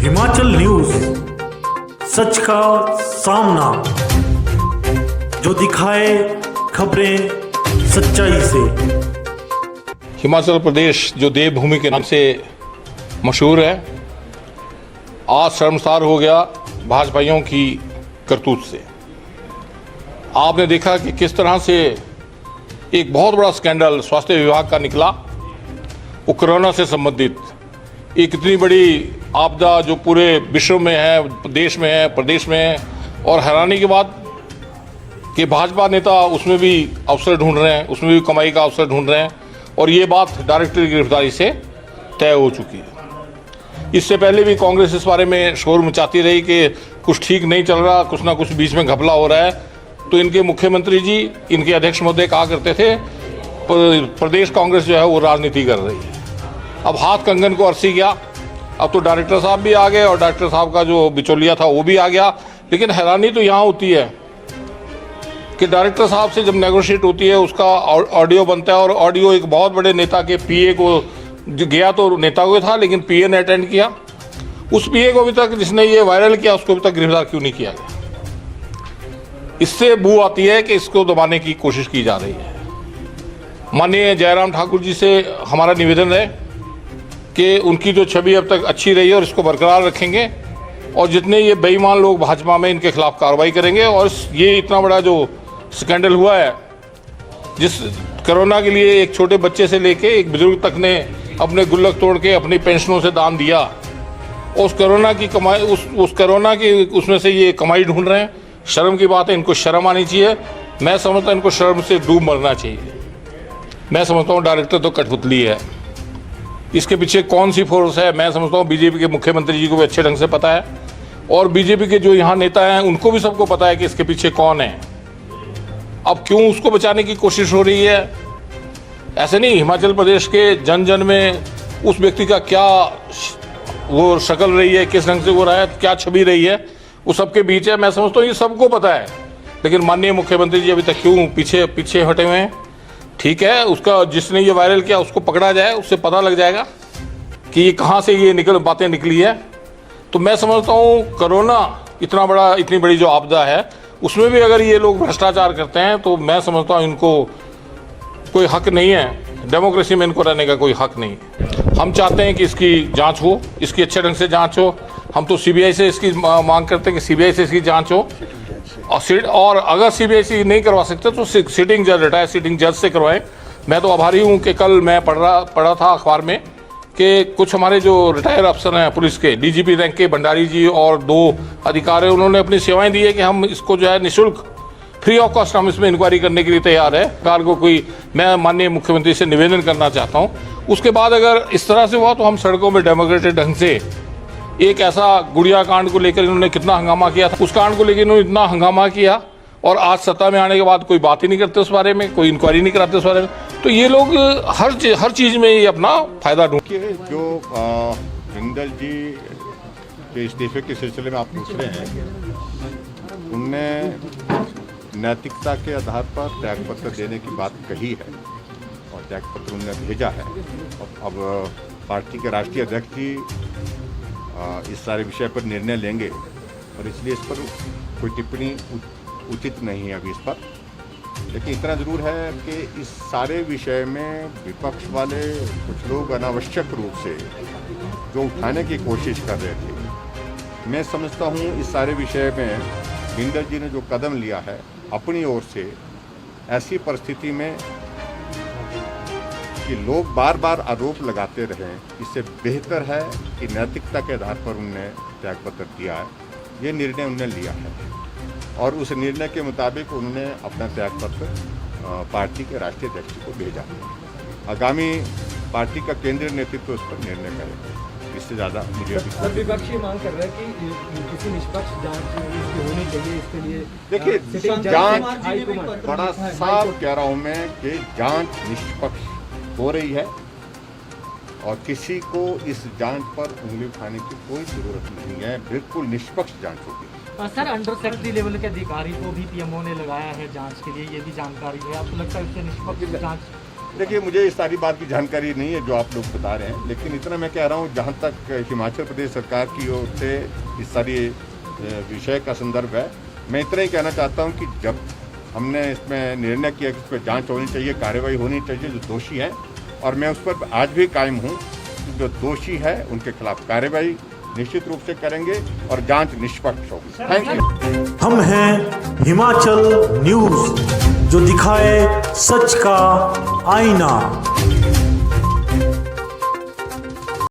Himachal news, सच का सामना, जो दिखाए खबरें सच्चाई से। हिमाचल प्रदेश जो देवभूमि के नाम से मशहूर है, आज शर्मसार हो गया भाजपाइयों की करतूत से। आपने देखा कि किस तरह से एक बहुत बड़ा स्कैंडल स्वास्थ्य विभाग का निकला, वो कोरोना से संबंधित एक इतनी बड़ी आपदा जो पूरे विश्व में है, देश में है, प्रदेश में है, और हैरानी की बात कि भाजपा नेता उसमें भी अवसर ढूंढ रहे हैं, उसमें भी कमाई का अवसर ढूंढ रहे हैं, और ये बात डायरेक्टर की गिरफ्तारी से तय हो चुकी है। इससे पहले भी कांग्रेस इस बारे में शोर मचाती रही कि कुछ ठीक नहीं चल रहा, कुछ ना कुछ बीच में घपला हो रहा है। तो इनके मुख्यमंत्री जी, इनके अध्यक्ष महोदय कहा करते थे प्रदेश कांग्रेस जो है वो राजनीति कर रही है। अब हाथ कंगन को अरसी गया, अब तो डायरेक्टर साहब भी आ गए और डायरेक्टर साहब का जो बिचौलिया था वो भी आ गया। लेकिन हैरानी तो यहाँ होती है कि डायरेक्टर साहब से जब नेगोशिएट होती है, उसका ऑडियो बनता है, और ऑडियो एक बहुत बड़े नेता के पीए को गया, तो नेता को था लेकिन पीए ने अटेंड किया। उस पीए को अभी तक, जिसने ये वायरल किया, उसको अभी तक गिरफ्तार क्यों नहीं किया गया? इससे बू आती है कि इसको दबाने की कोशिश की जा रही है। माननीय जयराम ठाकुर जी से हमारा निवेदन है कि उनकी जो छवि अब तक अच्छी रही है और इसको बरकरार रखेंगे, और जितने ये बेईमान लोग भाजपा में, इनके खिलाफ कार्रवाई करेंगे। और ये इतना बड़ा जो स्कैंडल हुआ है, जिस कोरोना के लिए एक छोटे बच्चे से लेके एक बुजुर्ग तक ने अपने गुल्लक तोड़ के अपनी पेंशनों से दान दिया, और उस कोरोना की कमाई, उस कोरोना की उसमें से ये कमाई ढूंढ रहे हैं। शर्म की बात है, इनको शर्म आनी चाहिए। मैं समझता हूँ इनको शर्म से डूब मरना चाहिए। मैं समझता हूँ डायरेक्टर तो कठपुतली है, इसके पीछे कौन सी फोर्स है मैं समझता हूँ बीजेपी के मुख्यमंत्री जी को भी अच्छे ढंग से पता है, और बीजेपी के जो यहाँ नेता हैं उनको भी सबको पता है कि इसके पीछे कौन है। अब क्यों उसको बचाने की कोशिश हो रही है? ऐसे नहीं, हिमाचल प्रदेश के जन जन में उस व्यक्ति का क्या वो शक्ल रही है, किस ढंग से वो रहा है, क्या छवि रही है, वो सबके बीच है। मैं समझता हूँ ये सबको पता है, लेकिन माननीय मुख्यमंत्री जी अभी तक क्यों पीछे हटे हुए हैं? ठीक है, उसका जिसने ये वायरल किया उसको पकड़ा जाए, उससे पता लग जाएगा कि ये कहाँ से ये बातें निकली है। तो मैं समझता हूँ कोरोना इतनी बड़ी जो आपदा है, उसमें भी अगर ये लोग भ्रष्टाचार करते हैं, तो मैं समझता हूँ इनको कोई हक नहीं है, डेमोक्रेसी में इनको रहने का कोई हक नहीं है। हम चाहते हैं कि इसकी जांच हो, इसकी अच्छे ढंग से जांच हो। हम तो सीबीआई से इसकी मांग करते हैं कि सीबीआई से इसकी जांच हो, और अगर सीबीआई से नहीं करवा सकते तो सिटिंग जज, रिटायर्ड सिटिंग जज से करवाएं। मैं तो आभारी हूँ कि कल मैं पढ़ा था अखबार में कि कुछ हमारे जो रिटायर्ड अफसर हैं पुलिस के, डीजीपी रैंक के भंडारी जी और 2 अधिकारी, उन्होंने अपनी सेवाएं दी है कि हम इसको जो है निःशुल्क, फ्री ऑफ कॉस्ट हम इसमें इंक्वायरी करने के लिए तैयार है। सरकार को मैं माननीय मुख्यमंत्री से निवेदन करना चाहता हूँ, उसके बाद अगर इस तरह से हुआ तो हम सड़कों में डेमोक्रेटिक ढंग से, एक ऐसा गुड़िया कांड को लेकर इन्होंने कितना हंगामा किया था, उस कांड को लेकर इन्होंने इतना हंगामा किया, और आज सत्ता में आने के बाद कोई बात ही नहीं करते उस बारे में, कोई इंक्वायरी नहीं कराते उस बारे में। तो ये लोग हर चीज़ में ये अपना फायदा ढूंढते हैं। जो बिंदल जी के इस्तीफे के सिलसिले में आप पूछ रहे हैं, उनने नैतिकता के आधार पर त्यागपत्र देने की बात कही है, और त्यागपत्र उन्होंने भेजा है। अब पार्टी के राष्ट्रीय अध्यक्ष जी इस सारे विषय पर निर्णय लेंगे, और इसलिए इस पर कोई टिप्पणी उचित नहीं है अभी इस पर। लेकिन इतना ज़रूर है कि इस सारे विषय में विपक्ष वाले कुछ लोग अनावश्यक रूप से जो उठाने की कोशिश कर रहे थे, मैं समझता हूँ इस सारे विषय में बिंदल जी ने जो कदम लिया है अपनी ओर से, ऐसी परिस्थिति में कि लोग बार बार आरोप लगाते रहें, इससे बेहतर है कि नैतिकता के आधार पर उन्होंने त्यागपत्र दिया है। ये निर्णय उन्होंने लिया है, और उस निर्णय के मुताबिक उन्होंने अपना त्यागपत्र पार्टी के राष्ट्रीय अध्यक्ष को भेजा। आगामी पार्टी का केंद्रीय नेतृत्व उस पर निर्णय करेगा। इससे ज़्यादा मुझे विपक्षी मांग कर रहा है कि किसी निष्पक्ष जांच होनी चाहिए, इसके लिए देखिए जांच, बड़ा साफ कह रहा हूँ मैं कि जांच निष्पक्ष हो रही है, और किसी को इस जांच पर उंगली उठाने की कोई जरूरत नहीं है। बिल्कुल निष्पक्ष जांच होगी। सर, अंडर सेक्रेटरी लेवल के अधिकारी को भी पीएमओ ने लगाया है जांच के लिए, ये भी जानकारी है। आपको लगता है इससे निष्पक्ष जांच देखिए, मुझे इस सारी बात की जानकारी नहीं है जो आप लोग बता रहे हैं, लेकिन इतना मैं कह रहा हूँ, जहाँ तक हिमाचल प्रदेश सरकार की ओर से इस सारी विषय का संदर्भ है, मैं इतना ही कहना चाहता हूँ कि जब हमने इसमें निर्णय किया कि इस पर जाँच होनी चाहिए, कार्रवाई होनी चाहिए जो दोषी हैं, और मैं उस पर आज भी कायम हूँ कि जो दोषी है उनके खिलाफ कार्रवाई निश्चित रूप से करेंगे और जांच निष्पक्ष होगी। Thank you. हम हैं हिमाचल न्यूज, जो दिखाए सच का आईना।